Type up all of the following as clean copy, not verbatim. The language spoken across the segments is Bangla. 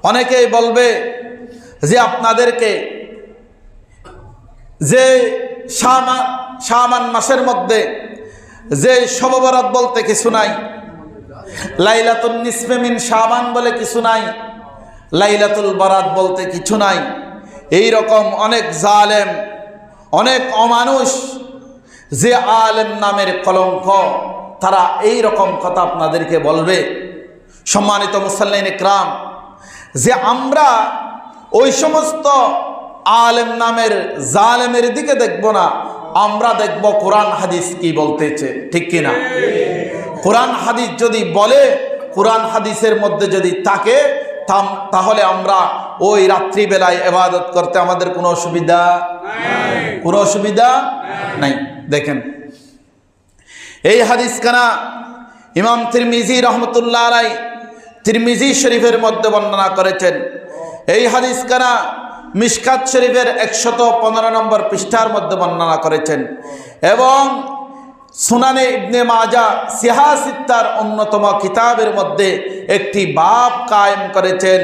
অনেকেই বলবে যে আপনাদেরকে যে শাবান মাসের মধ্যে যে শবে বরাত বলতে কিছু নাই, লাইলাতুন নিসফে মিন শাবান বলে কিছু নাই, লাইলাতুল বারাত বলতে কিছু নাই। এই রকম অনেক জালেম, অনেক অমানুষ যে আলেম নামের কলঙ্ক, তারা এই রকম কথা আপনাদেরকে বলবে। সম্মানিত মুসল্লিন ইকরাম, যে আমরা ওই সমস্ত আলেম নামের জালেমের দিকে দেখব না, আমরা দেখব কোরআন হাদিস কি বলতেছে, ঠিক কিনা? কোরআন হাদিস যদি বলে, কোরআন হাদিসের মধ্যে যদি থাকে, তাহলে আমরা ওই রাত্রিবেলায় ইবাদত করতে আমাদের কোনো অসুবিধা নাই। দেখেন, এই হাদিস কানা ইমাম তিরমিজি রহমতুল্লাহ আলাইহি তিরমিজি শরীফের মধ্যে বর্ণনা করেছেন। এই হাদিস কানা মিশকাত শরীফের 115 নম্বর পৃষ্ঠার মধ্যে বর্ণনা করেছেন এবং সুনানে ইবনে মাজা সিহাসিত্তার অন্যতম কিতাবের মধ্যে একটি বাব কায়েম করেছেন,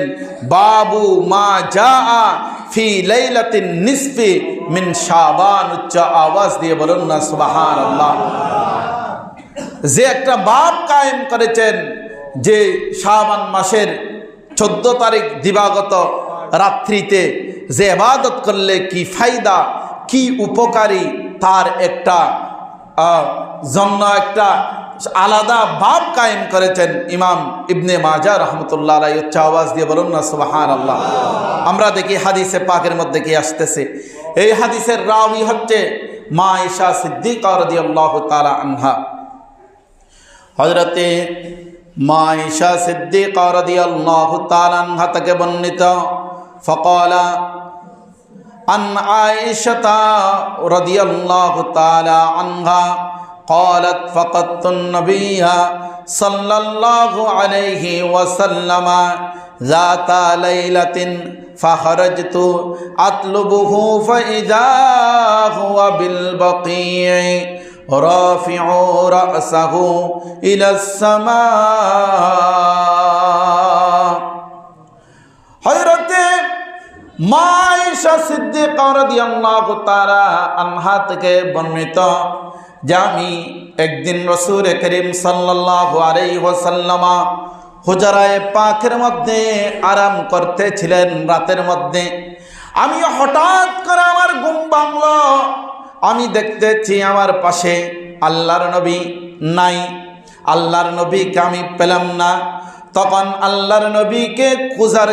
বাবু মা জাআ ফি লাইলাতিন নিসফি মিন শাবান। উচ্চ আওয়াজ দিয়ে বলুন না সুবহানাল্লাহ। যে একটা বাব কায়েম করেছেন যে শাবান মাসের 14 তারিখ দিবাগত রাত্রিতে যে ইবাদত করলে কি ফায়দা, কি উপকারী, তার একটা জন্য একটা আলাদা বাব কায়েম করেছেন ইমাম ইবনে মাজা রহমতুল্লাহ আলাইহি। উচ্চ আওয়াজ দিয়ে বলুন না সুবহানাল্লাহ। আমরা দেখি হাদিসে পাকের মধ্যে কি আসতেছে। এই হাদিসের রাওয়ী হচ্ছে মা আয়েশা সিদ্দিকা রাদিয়াল্লাহু তাআলা আনহা। হযরতে মা আয়েশা সিদ্দিকা রাদিয়াল্লাহু তাআলা আনহা থেকে বর্ণিত, ফাকালা আন আয়েশা রাদিয়াল্লাহু তাআলা আনহা قالت فقدت النبي صلى الله عليه وسلم ذات ليلة فخرجت أطلبه فإذا هو بالبقيع رافع رأسه إلى السماء। হযরতে মা আয়েশা সিদ্দিকা রাদিয়াল্লাহু তাআলা আনহা থেকে বর্ণিত যে আমি একদিন রাসূল করিম সাল্লাল্লাহু আলাইহি ওয়াসাল্লাম হুজরায়ে পাকের মধ্যে আরাম করতেছিলেন রাতের মধ্যে। আমি হঠাৎ করে আমার ঘুম ভাঙলো, আমি দেখতেছি আমার পাশে আল্লাহর নবী নাই, আল্লাহর নবীকে আমি পেলাম না। তখন আল্লাহর নবীকে খোঁজার